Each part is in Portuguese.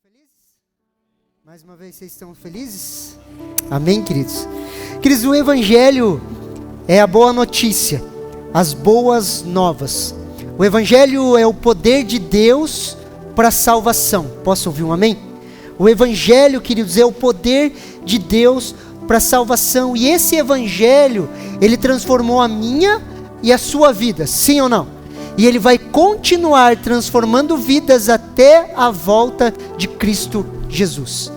felizes? Mais uma vez, vocês estão felizes? Amém, queridos? Queridos, o Evangelho é a boa notícia, as boas novas. O Evangelho é o poder de Deus para a salvação. Posso ouvir um amém? O Evangelho, queridos, é o poder de Deus para a salvação. E esse Evangelho, ele transformou a minha e a sua vida, sim ou não? E ele vai continuar transformando vidas até a volta de Cristo Jesus.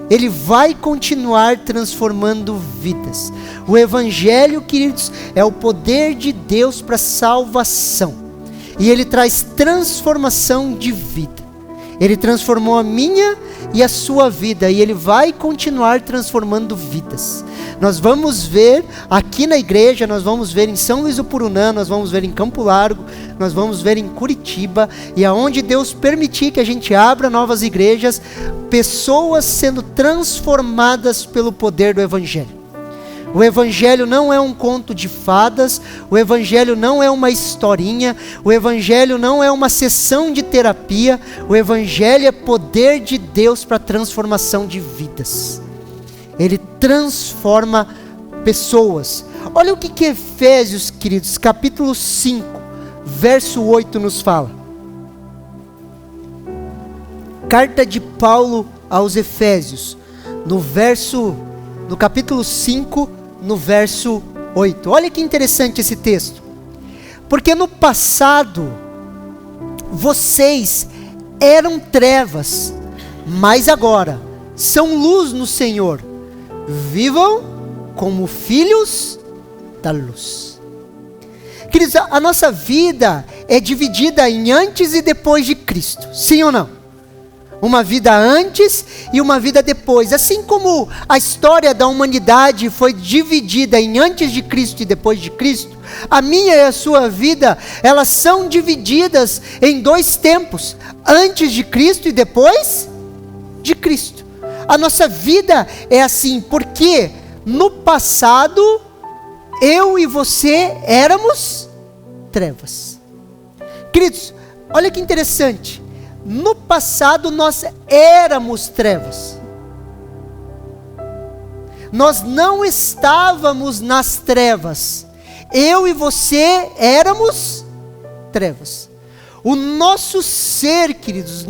Ele vai continuar transformando vidas. O Evangelho, queridos, é o poder de Deus para a salvação. E ele traz transformação de vida. Ele transformou a minha e a sua vida. E ele vai continuar transformando vidas. Nós vamos ver aqui na igreja, nós vamos ver em São Luís do Purunã, nós vamos ver em Campo Largo, nós vamos ver em Curitiba, e aonde Deus permitir que a gente abra novas igrejas, pessoas sendo transformadas pelo poder do Evangelho. O Evangelho não é um conto de fadas, o Evangelho não é uma historinha, o Evangelho não é uma sessão de terapia, o Evangelho é poder de Deus para a transformação de vidas. Ele transforma pessoas. Olha o que Efésios, queridos, capítulo 5, verso 8 nos fala. Carta de Paulo aos Efésios, no capítulo 5, no verso 8. Olha que interessante esse texto. Porque no passado, vocês eram trevas, mas agora são luz no Senhor. Vivam como filhos da luz. Queridos, a nossa vida é dividida em antes e depois de Cristo, sim ou não? Uma vida antes e uma vida depois. Assim como a história da humanidade foi dividida em antes de Cristo e depois de Cristo, a minha e a sua vida, elas são divididas em dois tempos, antes de Cristo e depois de Cristo. A nossa vida é assim, porque no passado, eu e você éramos trevas. Queridos, olha que interessante. No passado, nós éramos trevas. Nós não estávamos nas trevas. Eu e você éramos trevas. O nosso ser, queridos,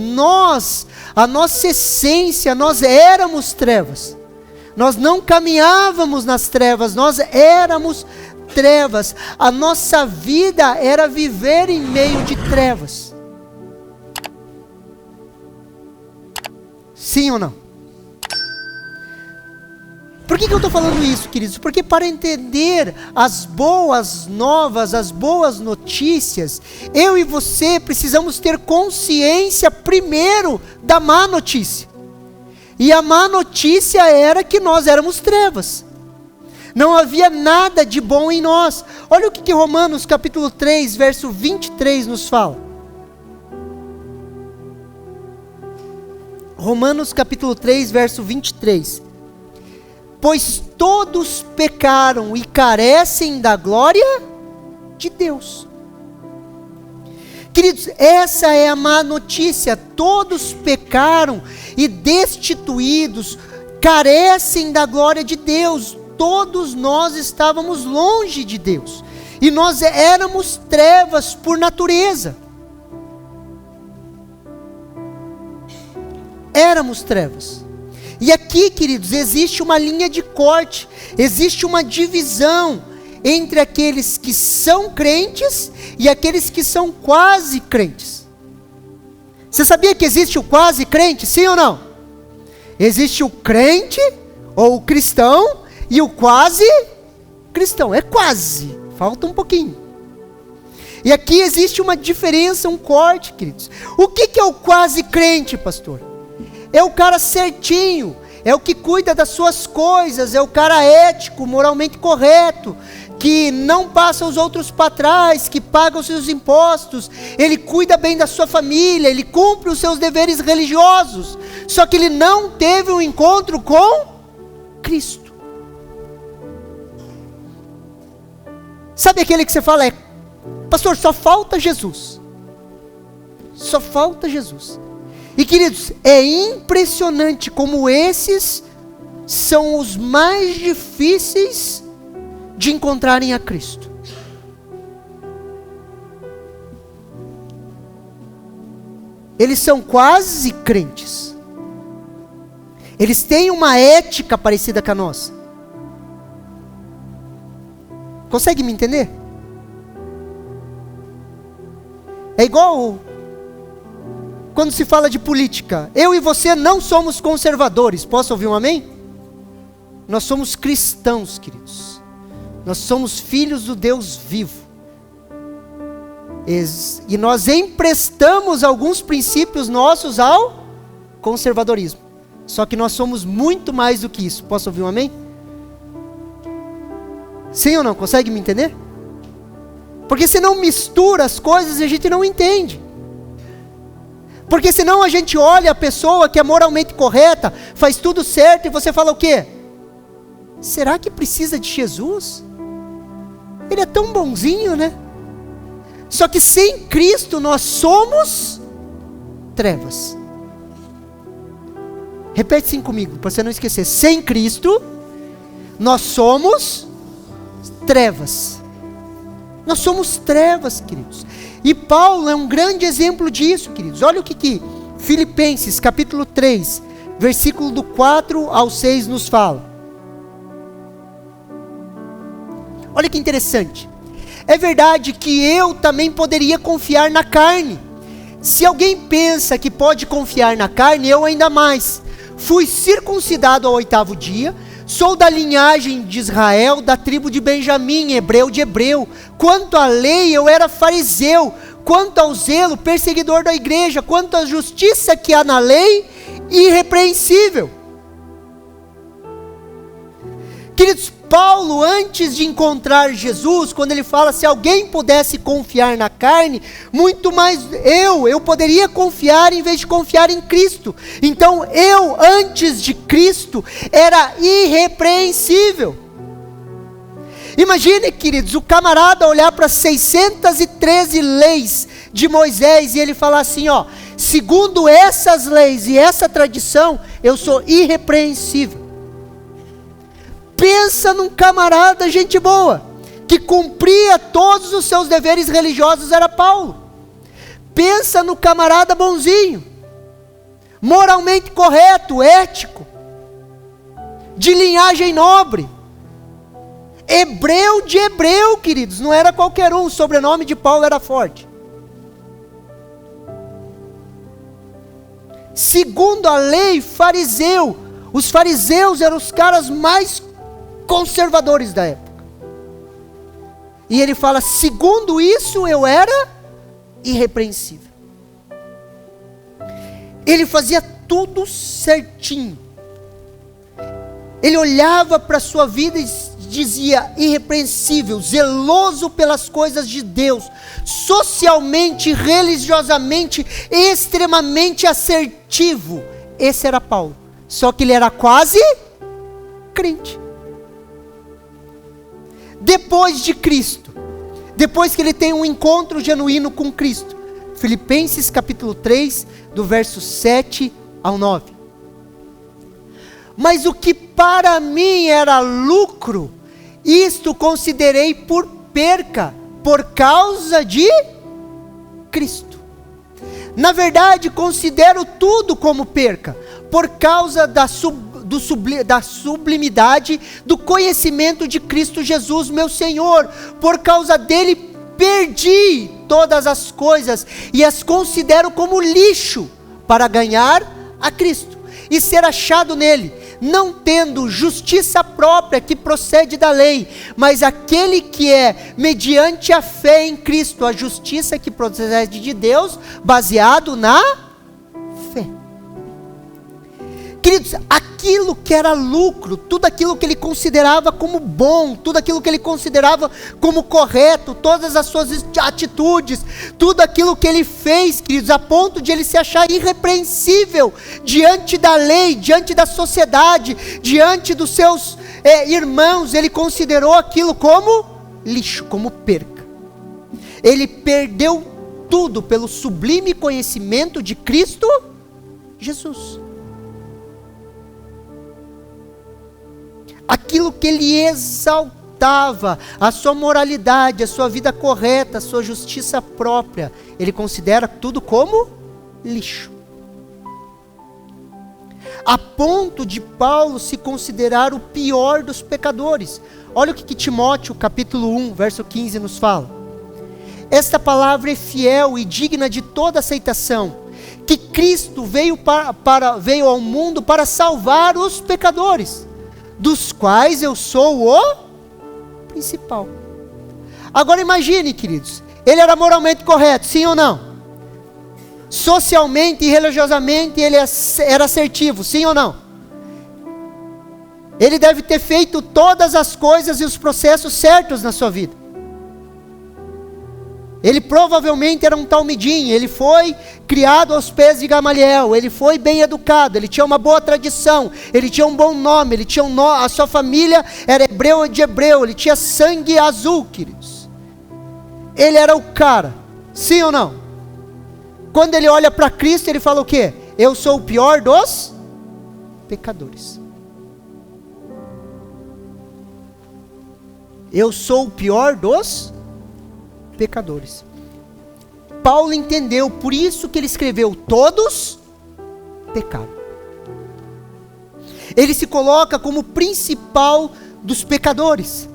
a nossa essência, nós éramos trevas. Nós não caminhávamos nas trevas, nós éramos trevas. A nossa vida era viver em meio de trevas. Sim ou não? Por que eu estou falando isso, queridos? Porque para entender as boas novas, as boas notícias, eu e você precisamos ter consciência primeiro da má notícia. E a má notícia era que nós éramos trevas. Não havia nada de bom em nós. Olha o que Romanos capítulo 3, verso 23 nos fala. Romanos capítulo 3, verso 23. Pois todos pecaram e carecem da glória de Deus. Queridos, essa é a má notícia. Todos pecaram e destituídos, carecem da glória de Deus. Todos nós estávamos longe de Deus. E nós éramos trevas por natureza. Éramos trevas. E aqui, queridos, existe uma linha de corte, existe uma divisão entre aqueles que são crentes e aqueles que são quase crentes. Você sabia que existe o quase crente, sim ou não? Existe o crente ou o cristão e o quase cristão. É quase, falta um pouquinho. E aqui existe uma diferença, um corte, queridos. O que é o quase crente, pastor? É o cara certinho, é o que cuida das suas coisas, é o cara ético, moralmente correto, que não passa os outros para trás, que paga os seus impostos, ele cuida bem da sua família, ele cumpre os seus deveres religiosos, só que ele não teve um encontro com Cristo. Sabe aquele que você fala, pastor, só falta Jesus. Só falta Jesus. E queridos, é impressionante como esses são os mais difíceis de encontrarem a Cristo. Eles são quase crentes. Eles têm uma ética parecida com a nossa. Consegue me entender? É igual quando se fala de política. Eu e você não somos conservadores. Posso ouvir um amém? Nós somos cristãos, queridos. Nós somos filhos do Deus vivo. E nós emprestamos alguns princípios nossos ao conservadorismo. Só que nós somos muito mais do que isso. Posso ouvir um amém? Sim ou não? Consegue me entender? Porque senão mistura as coisas e a gente não entende. Porque senão a gente olha a pessoa que é moralmente correta, faz tudo certo, e você fala o quê? Será que precisa de Jesus? Ele é tão bonzinho, né? Só que sem Cristo nós somos trevas. Repete assim comigo, para você não esquecer. Sem Cristo nós somos trevas. Nós somos trevas, queridos. E Paulo é um grande exemplo disso, queridos. Olha o que Filipenses capítulo 3, versículo do 4 ao 6 nos fala. Olha que interessante. É verdade que eu também poderia confiar na carne. Se alguém pensa que pode confiar na carne, eu ainda mais. Fui circuncidado ao 8º dia, sou da linhagem de Israel, da tribo de Benjamim, hebreu de hebreu. Quanto à lei, eu era fariseu. Quanto ao zelo, perseguidor da igreja. Quanto à justiça que há na lei, irrepreensível. Queridos, Paulo, antes de encontrar Jesus, quando ele fala, se alguém pudesse confiar na carne, muito mais eu poderia confiar em vez de confiar em Cristo. Então eu, antes de Cristo, era irrepreensível. Imagine, queridos, o camarada olhar para 613 leis de Moisés e ele falar assim, ó, segundo essas leis e essa tradição, eu sou irrepreensível. Pensa num camarada gente boa, que cumpria todos os seus deveres religiosos, era Paulo. Pensa no camarada bonzinho, moralmente correto, ético, de linhagem nobre, hebreu de hebreu, queridos, não era qualquer um, o sobrenome de Paulo era forte. Segundo a lei, fariseu. Os fariseus eram os caras mais conservadores da época. E ele fala, segundo isso eu era irrepreensível. Ele fazia tudo certinho. Ele olhava para a sua vida e dizia, irrepreensível, zeloso pelas coisas de Deus, socialmente, religiosamente, extremamente assertivo. Esse era Paulo. Só que ele era quase crente. Depois de Cristo, depois que ele tem um encontro genuíno com Cristo, Filipenses capítulo 3, do verso 7 ao 9. Mas o que para mim era lucro, isto considerei por perca, por causa de Cristo. Na verdade, considero tudo como perca, por causa da sublimidade do conhecimento de Cristo Jesus, meu Senhor. Por causa dele perdi todas as coisas e as considero como lixo para ganhar a Cristo e ser achado nele, não tendo justiça própria que procede da lei, mas aquele que é mediante a fé em Cristo, a justiça que procede de Deus, baseado na fé. Queridos, aquilo que era lucro, tudo aquilo que ele considerava como bom, tudo aquilo que ele considerava como correto, todas as suas atitudes, tudo aquilo que ele fez, queridos, a ponto de ele se achar irrepreensível diante da lei, diante da sociedade, diante dos seus irmãos, ele considerou aquilo como lixo, como perca. Ele perdeu tudo pelo sublime conhecimento de Cristo Jesus. Aquilo que ele exaltava, a sua moralidade, a sua vida correta, a sua justiça própria, ele considera tudo como lixo. A ponto de Paulo se considerar o pior dos pecadores. Olha o que Timóteo, capítulo 1, verso 15 nos fala. Esta palavra é fiel e digna de toda aceitação, que Cristo veio ao mundo para salvar os pecadores, dos quais eu sou o principal. Agora imagine, queridos, ele era moralmente correto, sim ou não? Socialmente e religiosamente ele era assertivo, sim ou não? Ele deve ter feito todas as coisas e os processos certos na sua vida. Ele provavelmente era um talmidim, ele foi criado aos pés de Gamaliel, ele foi bem educado, ele tinha uma boa tradição, ele tinha um bom nome, ele tinha a sua família era hebreu de hebreu, ele tinha sangue azul, queridos. Ele era o cara, sim ou não? Quando ele olha para Cristo, ele fala o quê? Eu sou o pior dos pecadores. Eu sou o pior dos pecadores. Paulo entendeu, por isso que ele escreveu: todos pecaram. Ele se coloca como o principal dos pecadores.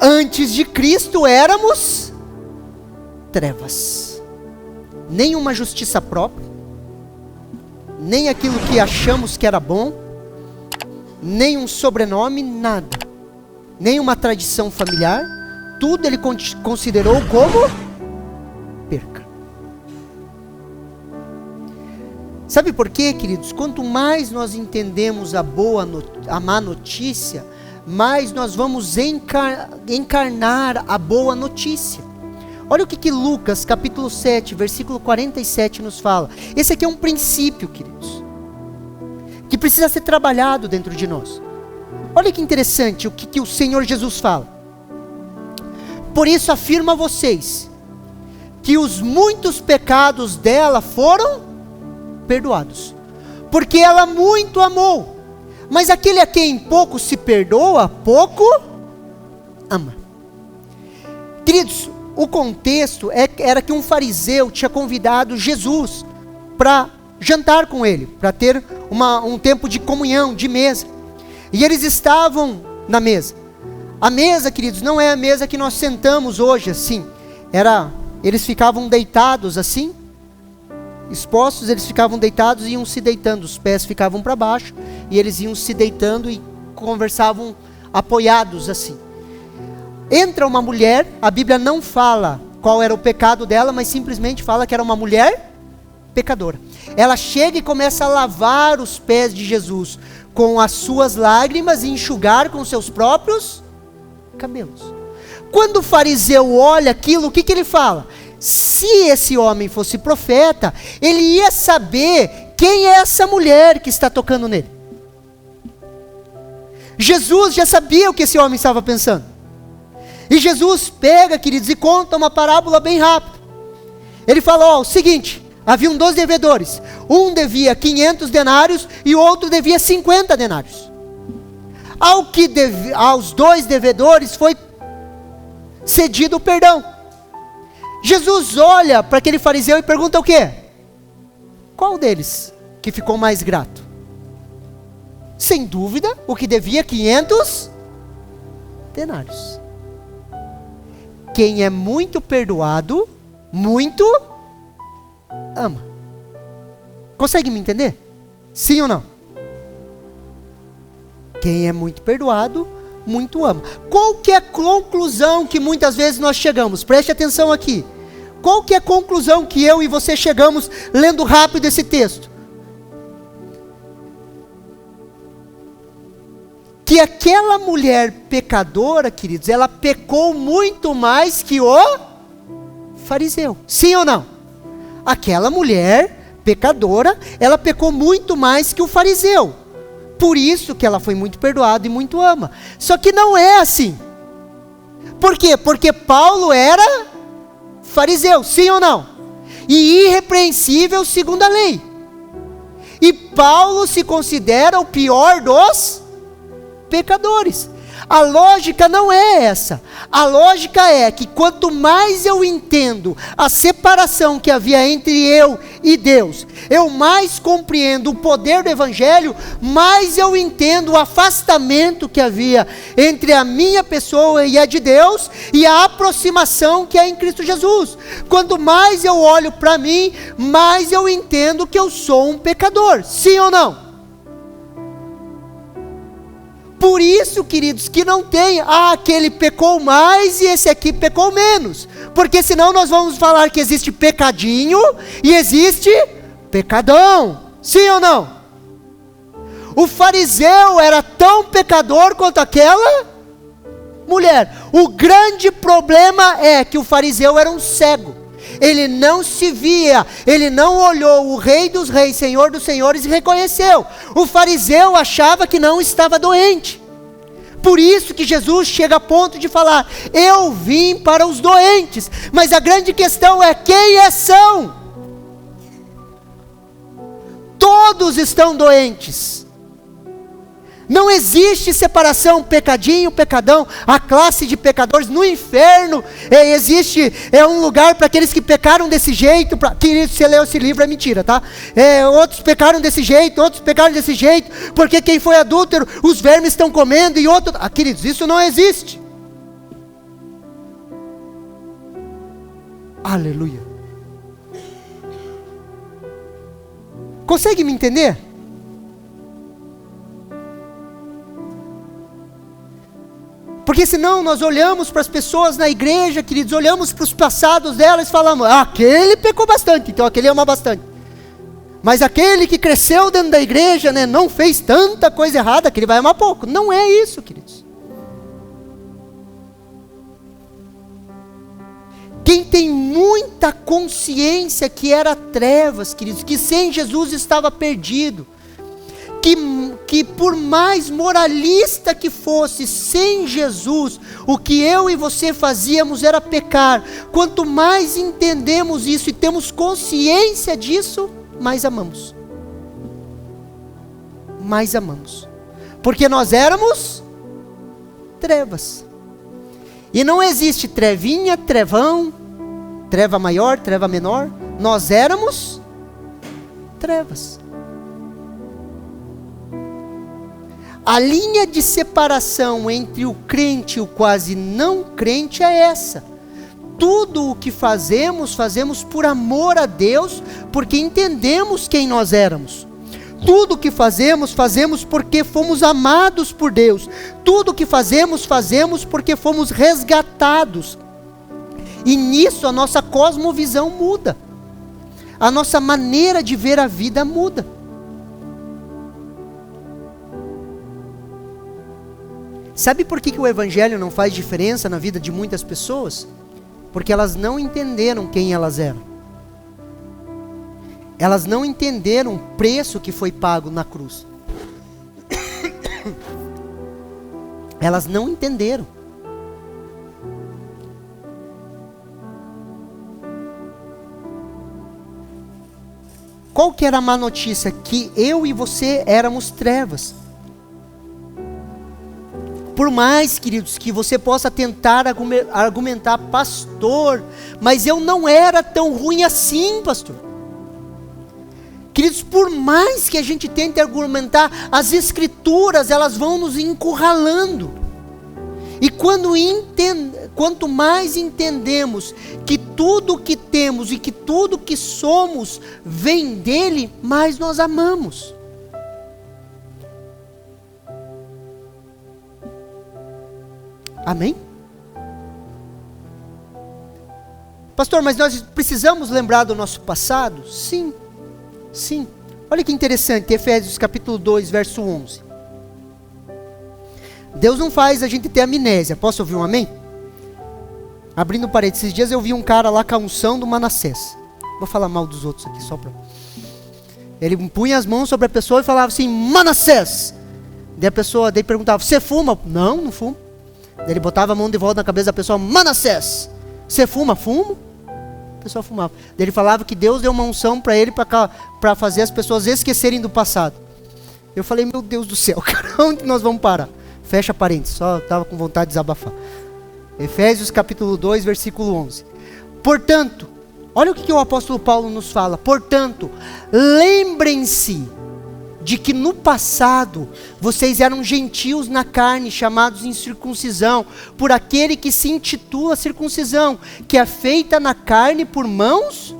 Antes de Cristo éramos trevas. Nem uma justiça própria, nem aquilo que achamos que era bom, nem um sobrenome, nada, nem uma tradição familiar, tudo ele considerou como perca. Sabe por quê, queridos? Quanto mais nós entendemos a má notícia, mais nós vamos encarnar a boa notícia. Olha o que Lucas, capítulo 7, versículo 47 nos fala. Esse aqui é um princípio, queridos, que precisa ser trabalhado dentro de nós. Olha que interessante o que o Senhor Jesus fala. Por isso afirmo a vocês, que os muitos pecados dela foram perdoados, porque ela muito amou. Mas aquele a quem pouco se perdoa, pouco ama. Queridos, o contexto era que um fariseu tinha convidado Jesus para jantar com ele, para ter um tempo de comunhão, de mesa. E eles estavam na mesa. A mesa, queridos, não é a mesa que nós sentamos hoje assim. Eles ficavam deitados assim, expostos, eles ficavam deitados e iam se deitando. Os pés ficavam para baixo e eles iam se deitando e conversavam apoiados assim. Entra uma mulher, a Bíblia não fala qual era o pecado dela, mas simplesmente fala que era uma mulher pecadora. Ela chega e começa a lavar os pés de Jesus com as suas lágrimas e enxugar com seus próprios cabelos. Quando o fariseu olha aquilo, o que ele fala? Se esse homem fosse profeta, ele ia saber quem é essa mulher que está tocando nele. Jesus já sabia o que esse homem estava pensando. E Jesus pega, queridos, e conta uma parábola bem rápida. Ele fala, o seguinte, haviam 2 devedores. Um devia 500 denários e o outro devia 50 denários. Aos 2 devedores foi cedido o perdão. Jesus olha para aquele fariseu e pergunta o quê? Qual deles que ficou mais grato? Sem dúvida, o que devia 500 denários. Quem é muito perdoado, muito ama. Consegue me entender? Sim ou não? Quem é muito perdoado, muito ama. Qual que é a conclusão que muitas vezes nós chegamos? Preste atenção aqui. Qual que é a conclusão que eu e você chegamos lendo rápido esse texto? Que aquela mulher pecadora, queridos, ela pecou muito mais que o fariseu. Sim ou não? Aquela mulher pecadora, ela pecou muito mais que o fariseu. Por isso que ela foi muito perdoada e muito ama. Só que não é assim. Por quê? Porque Paulo era fariseu, sim ou não? E irrepreensível segundo a lei. E Paulo se considera o pior dos pecadores. A lógica não é essa. A lógica é que quanto mais eu entendo a separação que havia entre eu e Deus, eu mais compreendo o poder do Evangelho, mais eu entendo o afastamento que havia entre a minha pessoa e a de Deus, e a aproximação que é em Cristo Jesus. Quanto mais eu olho para mim, mais eu entendo que eu sou um pecador. Sim ou não? Por isso, queridos, que não tem, aquele pecou mais e esse aqui pecou menos. Porque senão nós vamos falar que existe pecadinho e existe pecadão. Sim ou não? O fariseu era tão pecador quanto aquela mulher. O grande problema é que o fariseu era um cego. Ele não se via, ele não olhou o Rei dos Reis, Senhor dos Senhores e reconheceu. O fariseu achava que não estava doente. Por isso que Jesus chega a ponto de falar: eu vim para os doentes. Mas a grande questão é: quem são? Todos estão doentes. Não existe separação, pecadinho, pecadão, a classe de pecadores. No inferno existe um lugar para aqueles que pecaram desse jeito. Querido, se você leu esse livro é mentira, tá? Outros pecaram desse jeito, outros pecaram desse jeito, porque quem foi adúltero, os vermes estão comendo, e outro... queridos, isso não existe. Aleluia. Consegue me entender? Porque senão nós olhamos para as pessoas na igreja, queridos, olhamos para os passados delas e falamos: aquele pecou bastante, então aquele ama bastante. Mas aquele que cresceu dentro da igreja, né, não fez tanta coisa errada, que ele vai amar pouco. Não é isso, queridos. Quem tem muita consciência que era trevas, queridos, que sem Jesus estava perdido, que por mais moralista que fosse, sem Jesus, o que eu e você fazíamos era pecar. Quanto mais entendemos isso e temos consciência disso, mais amamos. Mais amamos. Porque nós éramos trevas. E não existe trevinha, trevão, treva maior, treva menor. Nós éramos trevas. A linha de separação entre o crente e o quase não crente é essa. Tudo o que fazemos, fazemos por amor a Deus, porque entendemos quem nós éramos. Tudo o que fazemos, fazemos porque fomos amados por Deus. Tudo o que fazemos, fazemos porque fomos resgatados. E nisso a nossa cosmovisão muda. A nossa maneira de ver a vida muda. Sabe por que o Evangelho não faz diferença na vida de muitas pessoas? Porque elas não entenderam quem elas eram. Elas não entenderam o preço que foi pago na cruz. Elas não entenderam. Qual que era a má notícia? Que eu e você éramos trevas. Por mais, queridos, que você possa tentar argumentar: pastor, mas eu não era tão ruim assim, pastor. Queridos, por mais que a gente tente argumentar, as escrituras, elas vão nos encurralando. E quanto mais entendemos que tudo que temos e que tudo que somos vem dele, mais nós amamos. Amém? Pastor, mas nós precisamos lembrar do nosso passado? Sim, sim. Olha que interessante, Efésios capítulo 2, verso 11. Deus não faz a gente ter amnésia. Posso ouvir um amém? Abrindo parede, esses dias eu vi um cara lá com a unção do Manassés. Vou falar mal dos outros aqui, só para... Ele punha as mãos sobre a pessoa e falava assim: Manassés. Daí perguntava: você fuma? Não, não fumo. Daí ele botava a mão de volta na cabeça da pessoa: Manassés, você fuma? Fumo. pessoa fumava. Ele falava que Deus deu uma unção para ele para fazer as pessoas esquecerem do passado. Eu falei, meu Deus do céu, cara, onde nós vamos parar? Fecha parênteses, só estava com vontade de desabafar. Efésios capítulo 2, versículo 11. Portanto, olha o que o apóstolo Paulo nos fala. Portanto, lembrem-se de que no passado vocês eram gentios na carne, chamados incircuncisão, por aquele que se intitula circuncisão, que é feita na carne por mãos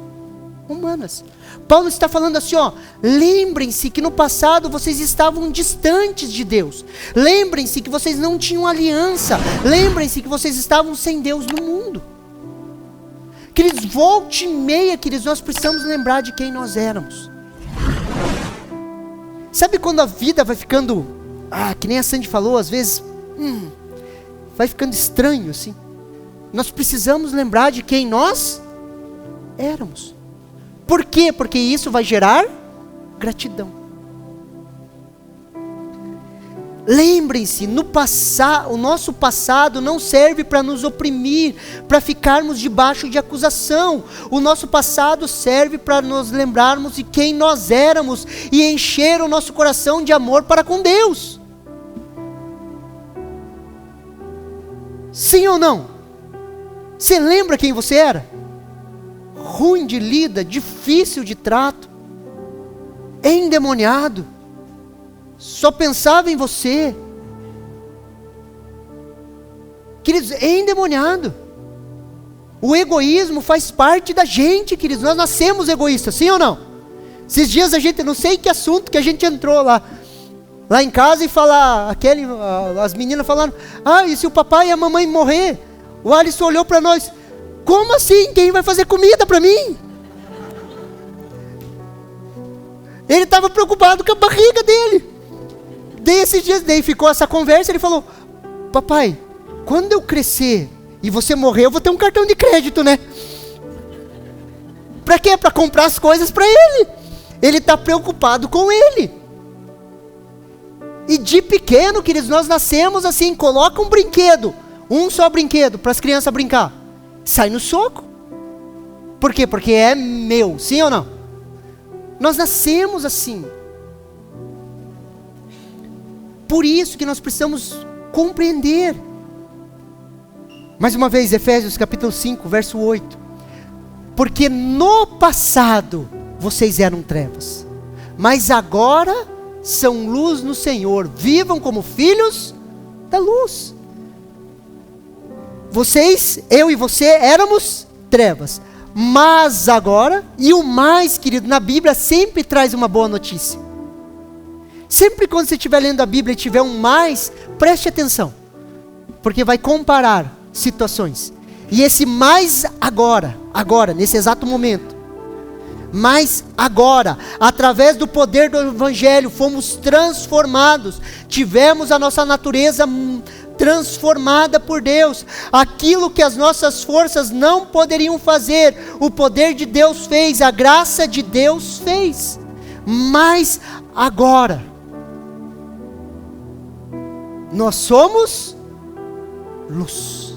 humanas. Paulo está falando assim, ó, lembrem-se que no passado vocês estavam distantes de Deus. Lembrem-se que vocês não tinham aliança. Lembrem-se que vocês estavam sem Deus no mundo. Queridos, volte e meia, queridos, nós precisamos lembrar de quem nós éramos. Sabe quando a vida vai ficando, que nem a Sandy falou, às vezes, vai ficando estranho assim. Nós precisamos lembrar de quem nós éramos. Por quê? Porque isso vai gerar gratidão. Lembrem-se, o nosso passado não serve para nos oprimir, para ficarmos debaixo de acusação. O nosso passado serve para nos lembrarmos de quem nós éramos e encher o nosso coração de amor para com Deus. Sim ou não? Você lembra quem você era? Ruim de lida, difícil de trato, endemoniado, só pensava em você. Queridos, endemoniado. O egoísmo faz parte da gente, queridos. Nós nascemos egoístas, sim ou não? Esses dias a gente, não sei que assunto que a gente entrou lá em casa e as meninas falaram, e se o papai e a mamãe morrer? O Alisson olhou para nós, como assim? Quem vai fazer comida para mim? Ele estava preocupado com a barriga dele. Esses dias, ficou essa conversa, ele falou, papai, quando eu crescer e você morrer, eu vou ter um cartão de crédito, né? Para quê? Para comprar as coisas para ele. Ele está preocupado com ele. E de pequeno, queridos, nós nascemos assim, coloca um brinquedo, um só brinquedo para as crianças brincar. Sai no soco. Por quê? Porque é meu, sim ou não? Nós nascemos assim. Por isso que nós precisamos compreender. Mais uma vez, Efésios capítulo 5, verso 8. Porque no passado vocês eram trevas, mas agora são luz no Senhor. Vivam como filhos da luz. Eu e você éramos trevas, mas agora, e o mais, querido, na Bíblia sempre traz uma boa notícia. Sempre quando você estiver lendo a Bíblia e tiver um mais, preste atenção, porque vai comparar situações. E esse mais agora, nesse exato momento, mas agora, através do poder do Evangelho, fomos transformados, tivemos a nossa natureza transformada por Deus. Aquilo que as nossas forças não poderiam fazer, o poder de Deus fez, a graça de Deus fez. Mas agora, nós somos luz.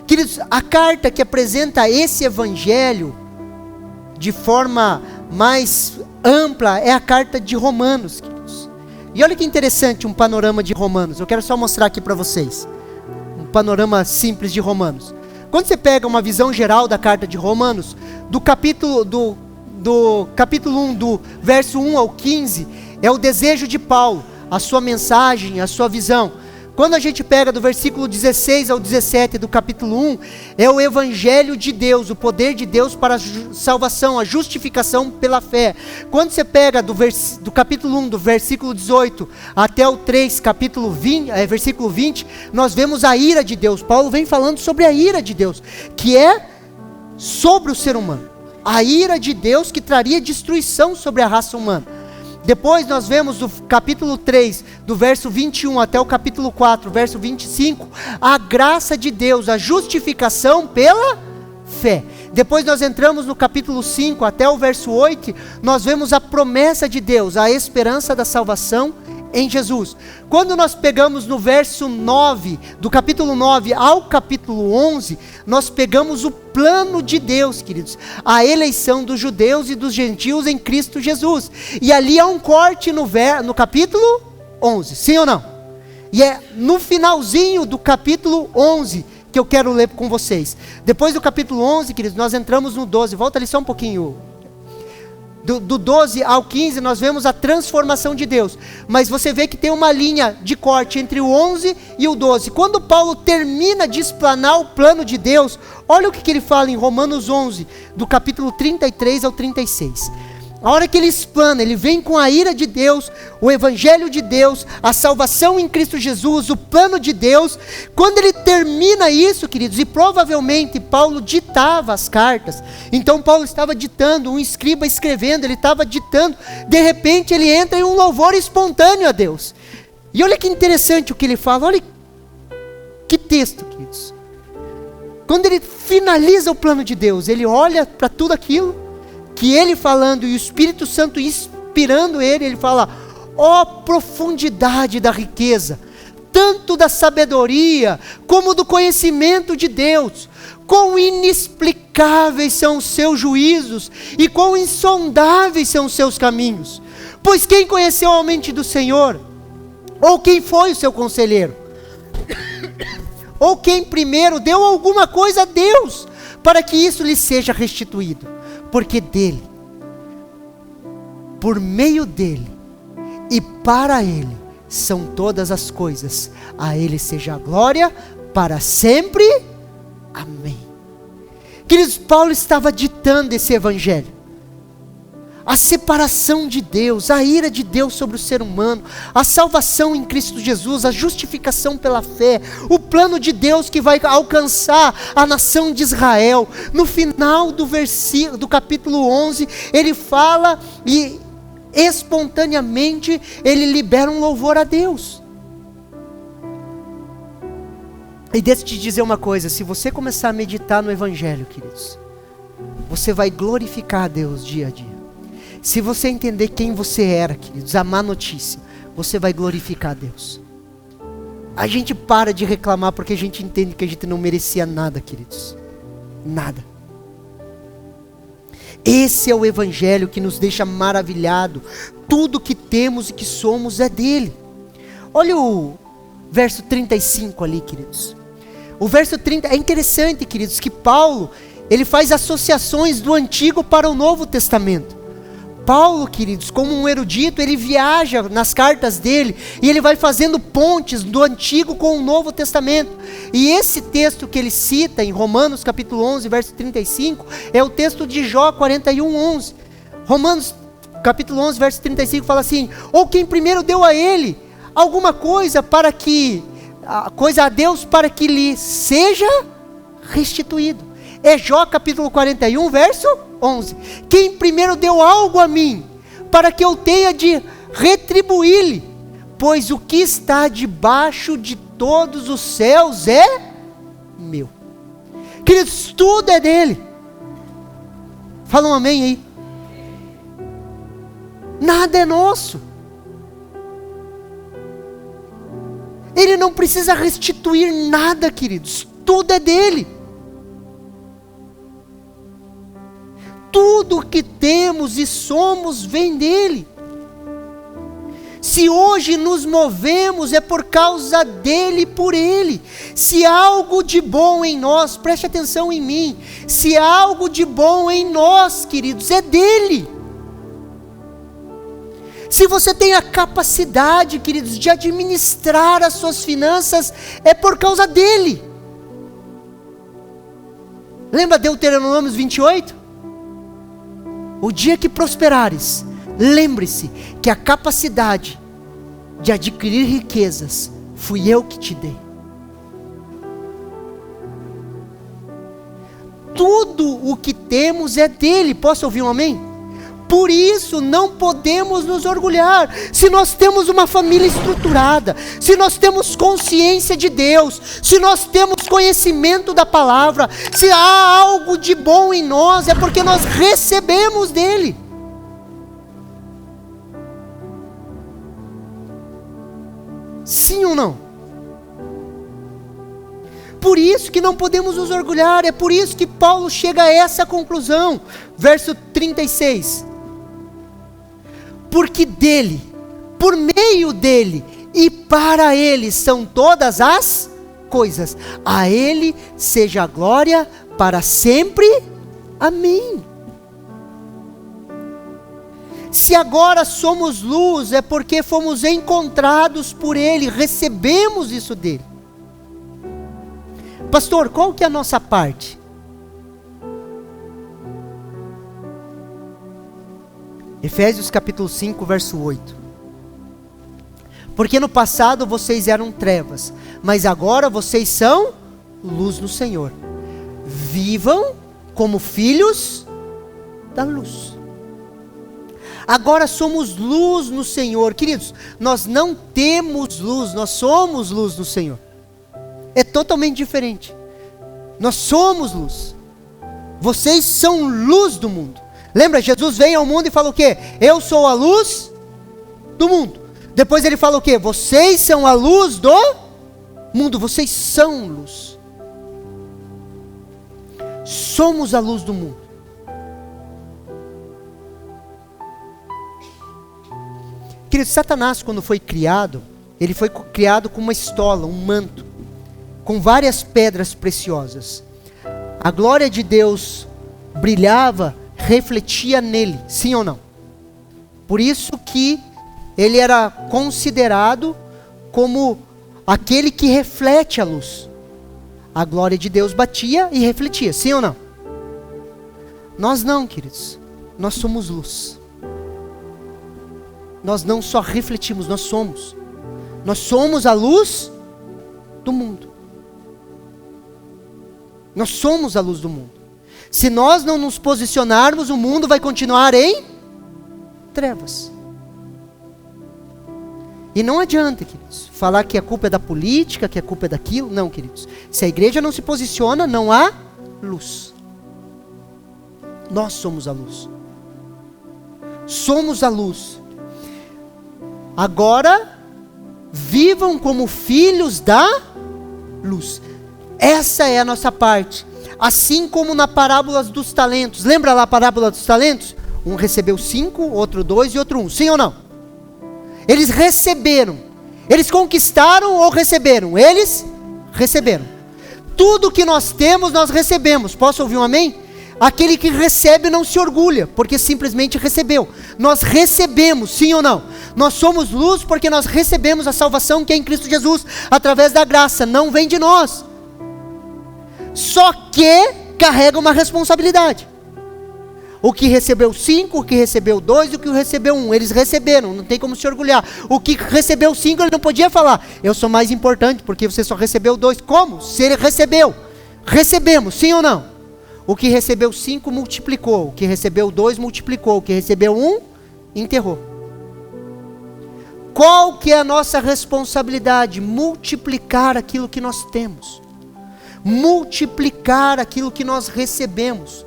Queridos, a carta que apresenta esse Evangelho de forma mais ampla é a carta de Romanos, queridos. E olha que interessante um panorama de Romanos. Eu quero só mostrar aqui para vocês um panorama simples de Romanos. Quando você pega uma visão geral da carta de Romanos, do capítulo 1, do verso 1 ao 15, é o desejo de Paulo, a sua mensagem, a sua visão. Quando a gente pega do versículo 16 ao 17 do capítulo 1, é o Evangelho de Deus, o poder de Deus para a salvação, a justificação pela fé. Quando você pega do capítulo 1, do versículo 18 até o 3, versículo 20, nós vemos a ira de Deus. Paulo vem falando sobre a ira de Deus, que é sobre o ser humano. A ira de Deus que traria destruição sobre a raça humana. Depois nós vemos do capítulo 3, do verso 21 até o capítulo 4, verso 25, a graça de Deus, a justificação pela fé. Depois nós entramos no capítulo 5 até o verso 8, nós vemos a promessa de Deus, a esperança da salvação em Jesus. Quando nós pegamos no verso 9, do capítulo 9 ao capítulo 11, nós pegamos o plano de Deus, queridos, a eleição dos judeus e dos gentios em Cristo Jesus. E ali há um corte no capítulo 11, sim ou não? E é no finalzinho do capítulo 11 que eu quero ler com vocês. Depois do capítulo 11, queridos, nós entramos no 12, volta ali só um pouquinho. Do 12 ao 15 nós vemos a transformação de Deus, mas você vê que tem uma linha de corte entre o 11 e o 12, quando Paulo termina de explanar o plano de Deus, olha o que ele fala em Romanos 11, do capítulo 33 ao 36, a hora que ele explana, ele vem com a ira de Deus, o evangelho de Deus, a salvação em Cristo Jesus, o plano de Deus. Quando ele termina isso, queridos, e provavelmente Paulo ditava as cartas, então Paulo estava ditando, um escriba escrevendo, ele estava ditando, de repente ele entra em um louvor espontâneo a Deus. E olha que interessante o que ele fala, olha que texto, queridos. Quando ele finaliza o plano de Deus, ele olha para tudo aquilo que ele falando e o Espírito Santo inspirando ele fala: ó profundidade da riqueza, tanto da sabedoria como do conhecimento de Deus, quão inexplicáveis são os seus juízos e quão insondáveis são os seus caminhos. Pois quem conheceu a mente do Senhor? Ou quem foi o seu conselheiro? Ou quem primeiro deu alguma coisa a Deus, para que isso lhe seja restituído? Porque dele, por meio dele e para ele são todas as coisas. A ele seja a glória para sempre. Amém. Queridos, Paulo estava ditando esse evangelho. A separação de Deus, a ira de Deus sobre o ser humano, a salvação em Cristo Jesus, a justificação pela fé, o plano de Deus que vai alcançar a nação de Israel. No final do capítulo 11, ele fala e espontaneamente ele libera um louvor a Deus. E deixa eu te dizer uma coisa, se você começar a meditar no evangelho, queridos, você vai glorificar a Deus dia a dia. Se você entender quem você era, queridos, a má notícia, você vai glorificar a Deus. A gente para de reclamar porque a gente entende que a gente não merecia nada, queridos. Nada. Esse é o evangelho que nos deixa maravilhado. Tudo que temos e que somos é dele. Olha o verso 35 ali, queridos. O verso 30, é interessante, queridos, que Paulo, ele faz associações do Antigo para o Novo Testamento. Paulo, queridos, como um erudito, ele viaja nas cartas dele e ele vai fazendo pontes do Antigo com o Novo Testamento. E esse texto que ele cita em Romanos capítulo 11, verso 35, é o texto de Jó 41, 11. Romanos capítulo 11, verso 35 fala assim: ou quem primeiro deu a ele alguma coisa a Deus para que lhe seja restituído. É Jó capítulo 41, verso 11. Quem primeiro deu algo a mim, para que eu tenha de retribuir-lhe, pois o que está debaixo de todos os céus é meu. Queridos, tudo é dele. Fala um amém aí. Nada é nosso. Ele não precisa restituir nada, queridos. Tudo é dele. Tudo que temos e somos vem dele. Se hoje nos movemos é por causa dele e por ele. Se há algo de bom em nós, preste atenção em mim. Se há algo de bom em nós, queridos, é dele. Se você tem a capacidade, queridos, de administrar as suas finanças, é por causa dele. Lembra Deuteronômio 28? O dia que prosperares, lembre-se que a capacidade de adquirir riquezas, fui eu que te dei. Tudo o que temos é dele. Posso ouvir um amém? Por isso não podemos nos orgulhar. Se nós temos uma família estruturada, se nós temos consciência de Deus, se nós temos conhecimento da palavra, se há algo de bom em nós, é porque nós recebemos dele. Sim ou não? Por isso que não podemos nos orgulhar, é por isso que Paulo chega a essa conclusão. Verso 36. Porque dele, por meio dele e para ele são todas as coisas. A ele seja a glória para sempre. Amém. Se agora somos luz, é porque fomos encontrados por ele, recebemos isso dele. Pastor, qual que é a nossa parte? Efésios capítulo 5, verso 8. Porque no passado vocês eram trevas, mas agora vocês são luz no Senhor. Vivam como filhos da luz. Agora somos luz no Senhor. Queridos, nós não temos luz, nós somos luz no Senhor. É totalmente diferente. Nós somos luz. Vocês são luz do mundo. Lembra, Jesus veio ao mundo e falou o quê? Eu sou a luz do mundo. Depois ele fala o quê? Vocês são a luz do mundo. Vocês são luz. Somos a luz do mundo. Querido, Satanás, quando foi criado, ele foi criado com uma estola, um manto, com várias pedras preciosas. A glória de Deus brilhava, refletia nele, sim ou não? Por isso que ele era considerado como aquele que reflete a luz. A glória de Deus batia e refletia, sim ou não? Nós não, queridos. Nós somos luz. Nós não só refletimos, nós somos. Nós somos a luz do mundo. Nós somos a luz do mundo. Se nós não nos posicionarmos, o mundo vai continuar em trevas. E não adianta, queridos, falar que a culpa é da política, que a culpa é daquilo. Não, queridos. Se a igreja não se posiciona, não há luz. Nós somos a luz. Somos a luz. Agora, vivam como filhos da luz. Essa é a nossa parte. Assim como na parábola dos talentos. Lembra lá a parábola dos talentos? Um recebeu 5, outro 2 e outro 1. Sim ou não? Eles receberam. Eles conquistaram ou receberam? Eles receberam. Tudo que nós temos, nós recebemos. Posso ouvir um amém? Aquele que recebe não se orgulha, porque simplesmente recebeu. Nós recebemos, sim ou não? Nós somos luz porque nós recebemos a salvação que é em Cristo Jesus, através da graça, não vem de nós. Só que carrega uma responsabilidade. O que recebeu 5, o que recebeu 2 e o que recebeu 1, eles receberam, não tem como se orgulhar. O que recebeu 5, ele não podia falar, eu sou mais importante porque você só recebeu 2. Como? Se ele recebeu, recebemos, sim ou não? O que recebeu 5 multiplicou, o que recebeu 2 multiplicou, o que recebeu 1 enterrou. Qual que é a nossa responsabilidade? Multiplicar aquilo que nós temos. Multiplicar aquilo que nós recebemos.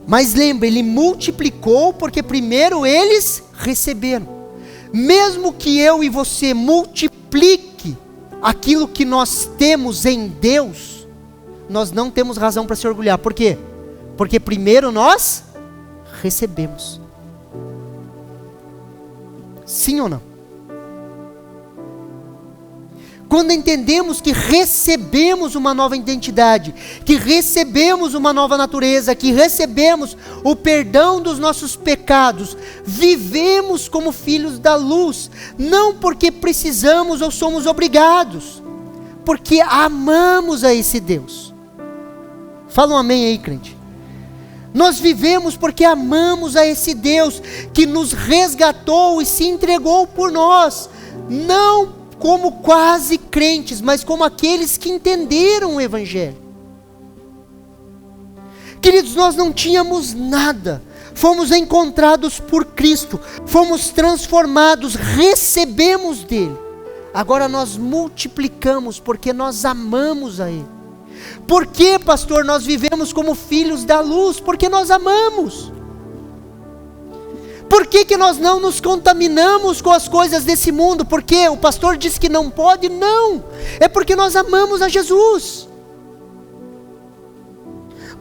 Mas lembre, ele multiplicou porque primeiro eles receberam. Mesmo que eu e você multiplique aquilo que nós temos em Deus, nós não temos razão para se orgulhar. Por quê? Porque primeiro nós recebemos. Sim ou não? Quando entendemos que recebemos uma nova identidade, que recebemos uma nova natureza, que recebemos o perdão dos nossos pecados, vivemos como filhos da luz, não porque precisamos ou somos obrigados, porque amamos a esse Deus. Fala um amém aí, crente. Nós vivemos porque amamos a esse Deus que nos resgatou e se entregou por nós, não como quase crentes, mas como aqueles que entenderam o Evangelho. Queridos, nós não tínhamos nada, fomos encontrados por Cristo, fomos transformados, recebemos dele. Agora nós multiplicamos porque nós amamos a ele. Por que, pastor, nós vivemos como filhos da luz? Porque nós amamos. Por que nós não nos contaminamos com as coisas desse mundo? Porque o pastor disse que não pode? Não, é porque nós amamos a Jesus.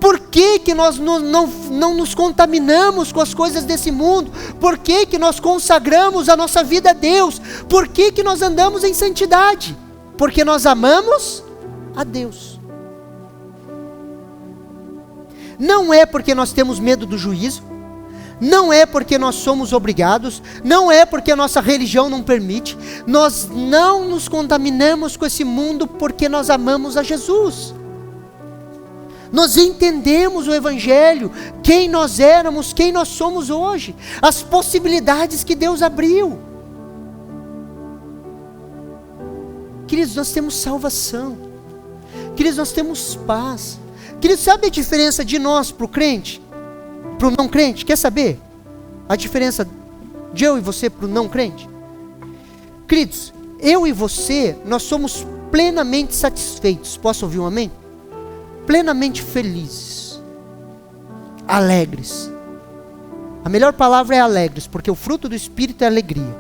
Por que nós não nos contaminamos com as coisas desse mundo? Por que nós consagramos a nossa vida a Deus? Por que nós andamos em santidade? Porque nós amamos a Deus. Não é porque nós temos medo do juízo, não é porque nós somos obrigados, não é porque a nossa religião não permite. Nós não nos contaminamos com esse mundo porque nós amamos a Jesus. Nós entendemos o Evangelho, quem nós éramos, quem nós somos hoje, as possibilidades que Deus abriu. Queridos, nós temos salvação. Queridos, nós temos paz. Queridos, sabe a diferença de nós para o crente? Para o não crente? Quer saber? A diferença de eu e você para o não crente? Queridos, eu e você, nós somos plenamente satisfeitos. Posso ouvir um amém? Plenamente felizes, alegres. A melhor palavra é alegres, porque o fruto do Espírito é alegria.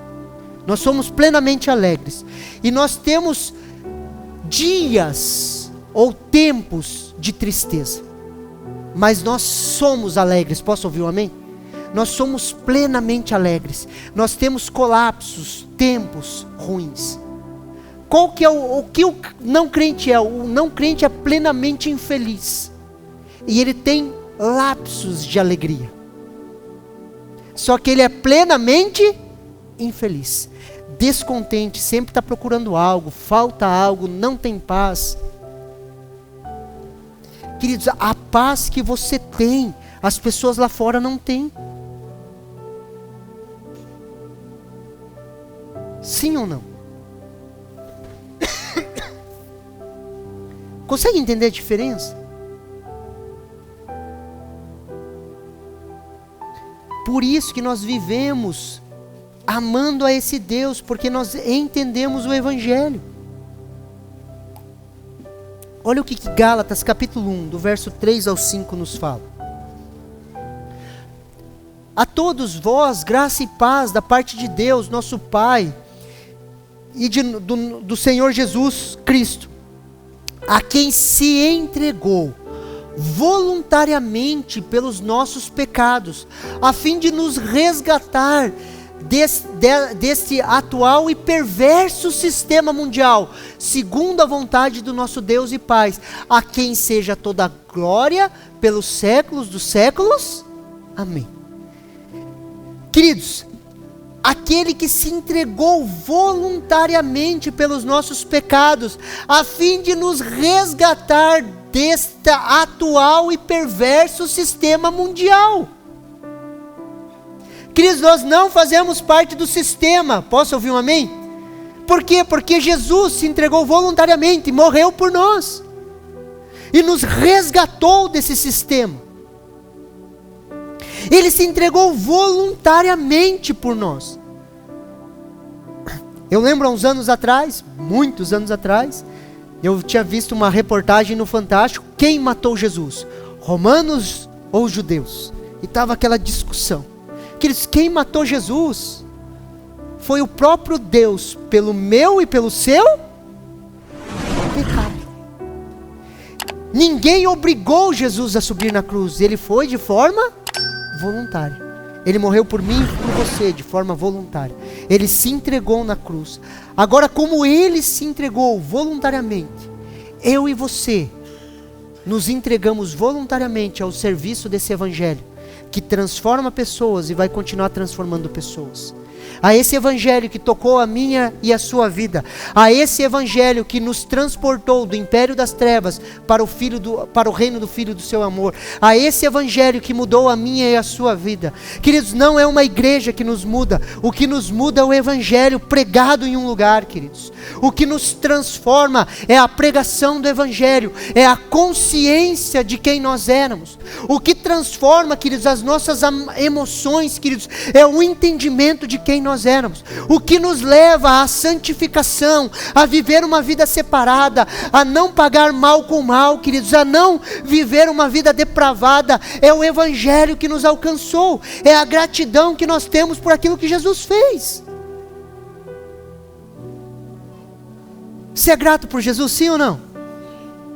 Nós somos plenamente alegres. E nós temos dias ou tempos de tristeza, mas nós somos alegres. Posso ouvir um amém? Nós somos plenamente alegres. Nós temos colapsos, tempos ruins. Qual que é o que o não crente é? O não crente é plenamente infeliz. E ele tem lapsos de alegria. Só que ele é plenamente infeliz. Descontente, sempre está procurando algo, falta algo, não tem paz. Queridos, a paz que você tem, as pessoas lá fora não têm. Sim ou não? Consegue entender a diferença? Por isso que nós vivemos amando a esse Deus, porque nós entendemos o Evangelho. Olha o que Gálatas capítulo 1, do verso 3 ao 5 nos fala. A todos vós, graça e paz da parte de Deus, nosso Pai, e do Senhor Jesus Cristo, a quem se entregou voluntariamente pelos nossos pecados, a fim de nos resgatar desse atual e perverso sistema mundial, segundo a vontade do nosso Deus e Pai, a quem seja toda a glória pelos séculos dos séculos. Amém. Queridos, aquele que se entregou voluntariamente pelos nossos pecados, a fim de nos resgatar deste atual e perverso sistema mundial. Queridos, nós não fazemos parte do sistema. Posso ouvir um amém? Por quê? Porque Jesus se entregou voluntariamente, morreu por nós e nos resgatou desse sistema. Ele se entregou voluntariamente por nós. Eu lembro há uns anos atrás, muitos anos atrás, eu tinha visto uma reportagem no Fantástico, quem matou Jesus? Romanos ou judeus? E estava aquela discussão. Queridos, quem matou Jesus foi o próprio Deus, pelo meu e pelo seu pecado. Ninguém obrigou Jesus a subir na cruz, ele foi de forma voluntária. Ele morreu por mim e por você de forma voluntária. Ele se entregou na cruz. Agora, como ele se entregou voluntariamente, eu e você nos entregamos voluntariamente ao serviço desse Evangelho, que transforma pessoas e vai continuar transformando pessoas. A esse Evangelho que tocou a minha e a sua vida, a esse Evangelho que nos transportou do império das trevas para o reino do Filho do seu amor, a esse Evangelho que mudou a minha e a sua vida. Queridos, não é uma igreja que nos muda, o que nos muda é o Evangelho pregado em um lugar, queridos. O que nos transforma é a pregação do Evangelho, é a consciência de quem nós éramos. O que transforma, queridos, as nossas emoções, queridos, é o entendimento de quem quem nós éramos. O que nos leva à santificação, a viver uma vida separada, a não pagar mal com mal, queridos, a não viver uma vida depravada, é o Evangelho que nos alcançou, é a gratidão que nós temos por aquilo que Jesus fez. Você é grato por Jesus, sim ou não?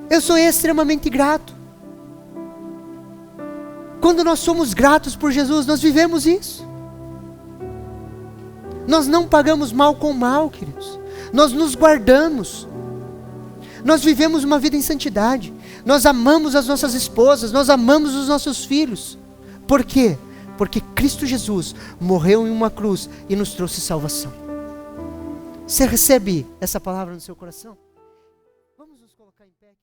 Eu sou extremamente grato. Quando nós somos gratos por Jesus, nós vivemos isso. Nós não pagamos mal com mal, queridos. Nós nos guardamos. Nós vivemos uma vida em santidade. Nós amamos as nossas esposas, nós amamos os nossos filhos. Por quê? Porque Cristo Jesus morreu em uma cruz e nos trouxe salvação. Você recebe essa palavra no seu coração? Vamos nos colocar em pé.